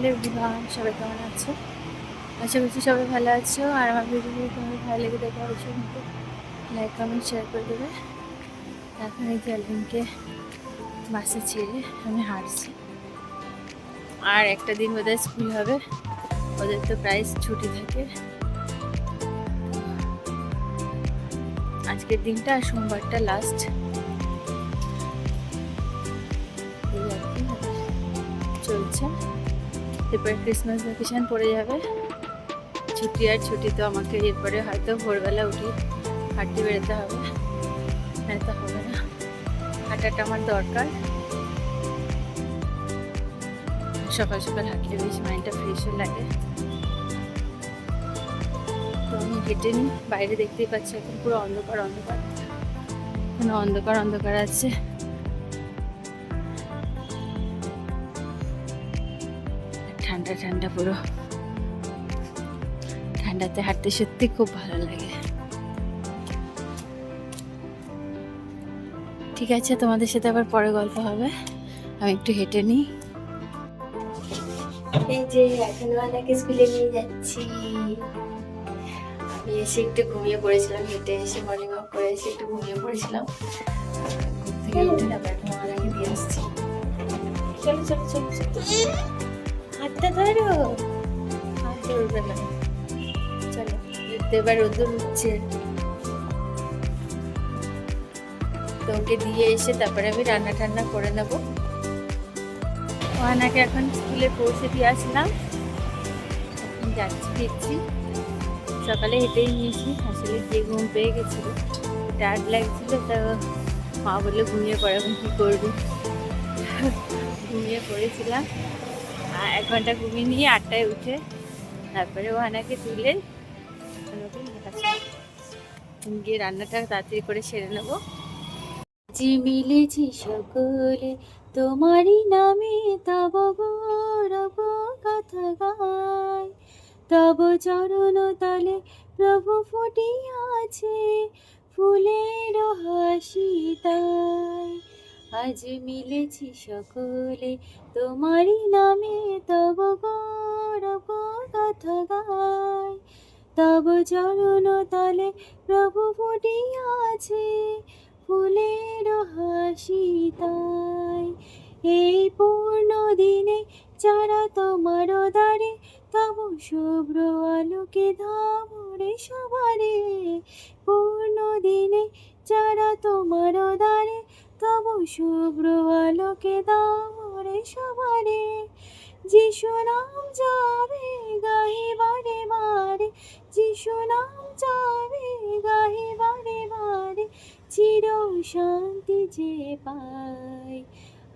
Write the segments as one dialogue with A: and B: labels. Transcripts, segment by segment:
A: Hello everyone, সবাই কেমন আছো? আশা করছি সবাই ভালো আছো। আর আমার ভিডিওগুলো তোমাদের ভালো লেগে থাকে অবশ্যই কিন্তু লাইক কমেন্ট শেয়ার করে দেবে। এখন এই যে অ্যালভিনকে বাসে ছেড়ে আমি হাঁটছি। আর একটা দিন বোধহয় স্কুল হবে, ওদের তো প্রায় ছুটি থাকে। আজকের দিনটা আর সোমবারটা লাস্ট, এই আর কি চলছে। এরপরে ক্রিসমাস ভ্যাকেশন পড়ে যাবে, ছুটি আর ছুটি। তো আমাকে এরপরে হয়তো ভোরবেলা উঠে হাঁটতে বেরোতে হবে, তো হবে না। হাঁটাটা আমার দরকার, সকাল সকাল হাঁটলে বেশ মাইন্ডটা ফ্রেশও লাগে। তো আমি হেঁটে নিই। বাইরে দেখতেই পাচ্ছি এখন পুরো অন্ধকার অন্ধকার, কোনো অন্ধকার অন্ধকার আছে। ঠান্ডা ঠান্ডা, পুরো ঠান্ডাতে হাঁটতে সত্যি খুব ভালো লাগে। ঠিক আছে, তোমাদের সাথে আবার পরে গল্প হবে। আমি একটু হেঁটে নিই। এই যে এখন ওনাকে স্কুলে নিয়ে যাচ্ছি। আমি এসে একটু ঘুমিয়ে পড়েছিলাম, হেঁটে এসে মর্নিং ওয়াক করে এসে একটু ঘুমিয়ে পড়েছিলাম। ঘুম থেকে উঠে না এখন ওনাকে দিয়ে আসছি। চলো চলো চলো চলো, হাতটা ধরো, হাত ধরবে না। চলো, এবার রোদ্দুর উঠছে, তো ওকে দিয়ে এসে তারপরে আমি রান্না টান্না করে নেবো। ওনাকে এখন স্কুলে পৌঁছে দিয়ে আসলাম, এখন যাচ্ছি দেখছি। সকালে হেঁটেই নিয়েছি, আসলে গিয়ে ঘুম পেয়ে গেছিল, টায়ার্ড লাগছিল। তো মা বললে ঘুমিয়ে পড়ে, এখন কী করবি। ঘুমিয়ে পড়েছিলাম, 1 ঘন্টা ঘুমিয়ে নিয়ে 8টায় উঠে তারপরে ওনাকে তুলে গিয়ে রান্নাটা তাড়াতাড়ি করে সেরে নেবো। যে মিলেছি সকলে তোমারই নামে, তব গৌরব কথা গায়। তব চরণ তলে প্রভু ফুটিয়াছে ফুলের হাসি তাই। আজ মিলেছি সকলে তোমারই নামে, তব গৌরব কথা গায়। তব চরণ তলে প্রভু ফুটিয়াছে ফুলের হাসি তাই। এই পূর্ণ দিনে যারা তোমার দ্বারে, তব শুভ্র আলোকে ধামরে সবারে। পূর্ণ দিনে যারা তোমার দ্বারে, তব শুভ্র আলোকে ধামরে সবারে। যিশু নাম যাবে গাহি বারে বারে, যিশু নাম যাবে গাহি বারে বারে, চির শান্তি যে পাই।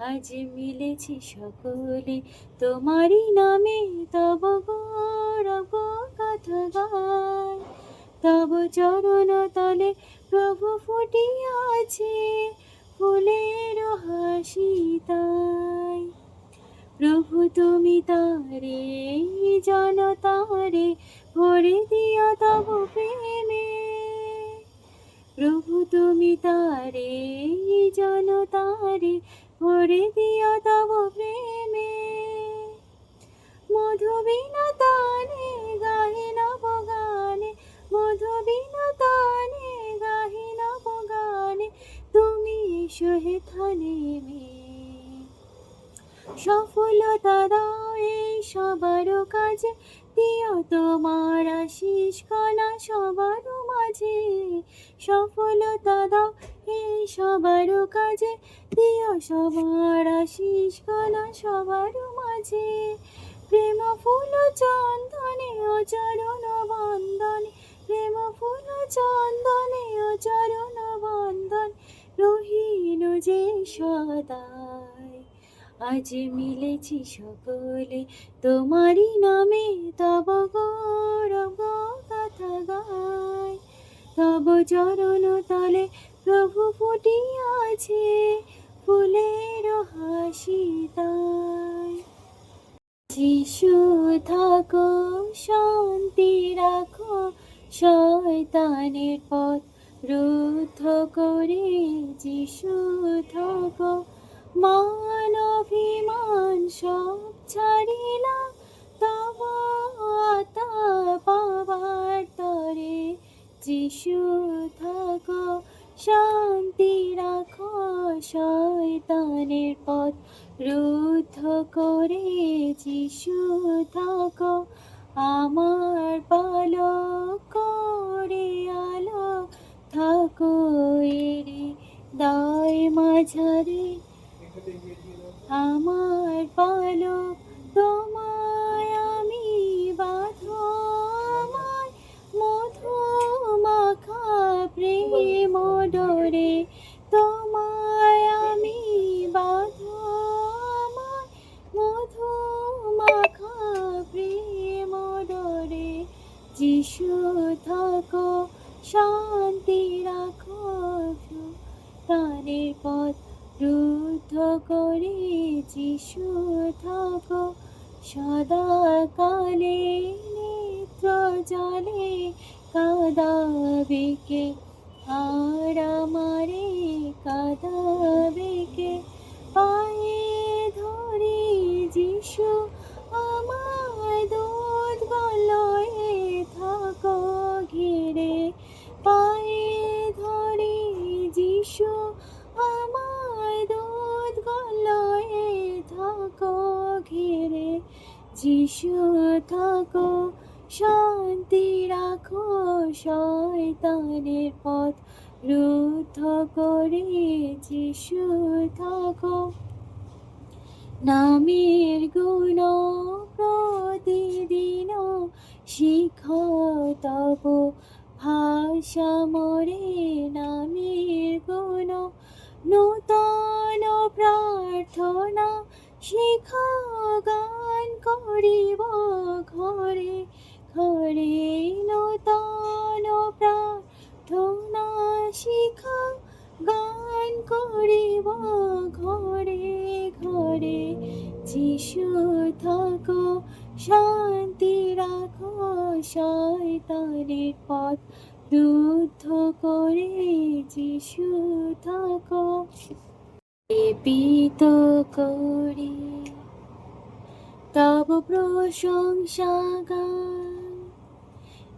A: আজ মিলেছি সকলে তোমারই নামে, তব গৌরব কথা গায়। তব চরণ তলে প্রভু ফুটিয়াছে ফুলের হাসি তাই। প্রভু তুমি তারে জনতারে ভরে দিও তব প্রেমে। প্রভু তুমি তারে জনতারে ভরে দিও তব প্রেমে। মধুবিনা তানে গাহি নব গানে, মধুবিনা তানে গাহি নব গানে, তুমি এসো হে থানে মে। সফলতা দাও এই সবার কাজে, দিও তোমার আশিস কণা সবার মাঝে। সফলতা দাও এই সবার কাজে, দিও সবার আশিস কণা সবার মাঝে। প্রেম ফুল চন্দনে ও চরণ বন্দনে, প্রেম ফুল চন্দনে ও চরণ বন্দন রহিল যে সদাই। আজ মিলেছি সকলে তোমারই নামে, তব গৌরব কথা গায়। তব চরণ তলে প্রভু ফুটিয়াছে ফুলের হাসি তাই। যিশু থাকো শান্তি রাখো, শয়তানের পথ রুদ্ধ করে। যিশু থাকো মান অভিমান সব ছাড়িলাম তব আতা পাবার তরে। যিশু থাকো শান্তি রাখো, শয়তানের পথ রুদ্ধ করে। যিশু থাকো আমার পালক করে, আলোক থাকো এরে দায় মাঝারে। আমার পালক তোমায় আমি বাঁধো, আমায় মধু মাখা প্রেম ডোরে। তোমায় আমি বাঁধো, আমায় মধু মাখা প্রেম ডোরে। যিশু থাকো শান্তি রাখো, তানের পথ রুদ্ধ করে। যিশু থাকো সদা কালে নেত্র জলে কাঁদাবে কে, আর আমারে কাঁদাবে কে। পায়ে ধরে যিশু আমায় দুধ গলয়ে থাকো ঘিরে। পায়ে ধরে যিশু আমায় দুধ গলয়ে থাকো ঘিরে। যিশু থাকো শান্তি রাখো, শয়তানের পথ রুদ্ধ করে। যিশু থাকো নামের গুণ প্রতিদিন শিখো, তব ভাষা মোরে নামের গুণ। নূতন প্রার্থনা শিখো, গান করিব ঘরে ঘরে। নূতন প্রার্থনা শিখো, গান করিব ঘরে ঘরে। যিশু থাকো শান্তি রাখো, শয়তানের পথ রুদ্ধ করে। যিশু থাকো লেপিত করি তব প্রশংসা গান।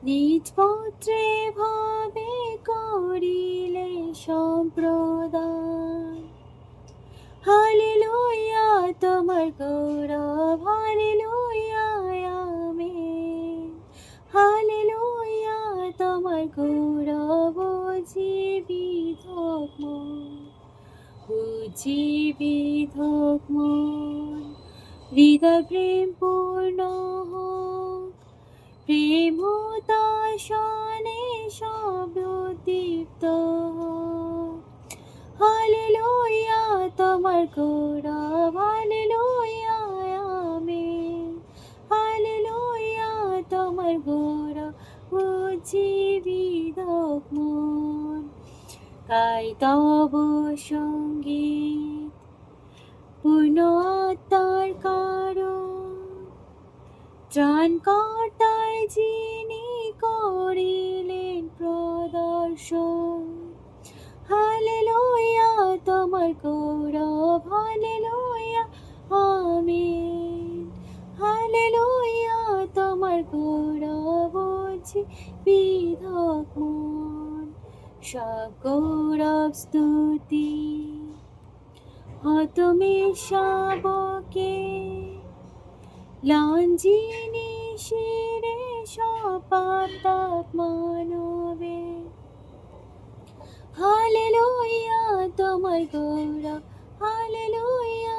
A: নিজ পত্রে ভাবে করিলে সম্প্রদান। হালেলুয়া তোমার গৌরব, হালেলুয়া আমেন। হালেলুয়া তোমার গৌরব, জীবিত মন, জীবিত মন। হৃদয় প্রেম পূর্ণ হোক, প্রেম দর্শনে শব্দ দীপ্ত হোক। হালেলুয়া তোমার গৌরব, হালেলুয়া আমেন। হালেলুয়া তোমার গৌরব, জীবিত মন। গাই তব সঙ্গীত পূর্ণ আত্মার কারণ, ত্রাণকর্তায় যিনি করিলেন প্রদর্শন। হালেলুয়া তোমার গৌরব, হালেলুয়া আমেন। হালেলুয়া তোমার গৌরব, জীবিত মন। সব গৌরব স্তুতি হতমে শাবকে, লাঞ্জিনি শিরে সপাতাপ মানবে। হালেলুয়া তোমার গৌরব, হালেলুয়া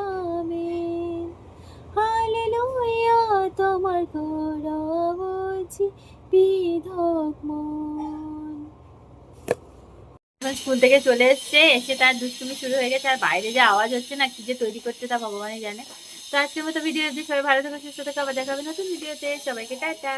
A: আমেন। হালেলুয়া তোমার গৌরব, জীবিত মন। স্কুল থেকে চলে এসে তার দুষ্টুমি শুরু হয়ে গেছে, আর বাইরে যে আওয়াজ হচ্ছে না, কি যে তৈরি করছে তা ভগবানই জানে। তো আজকের মতো ভিডিও সবাই ভালো থাকো, সুস্থ থাকো, আবার দেখা হবে নতুন ভিডিওতে। সবাইকে টাটা।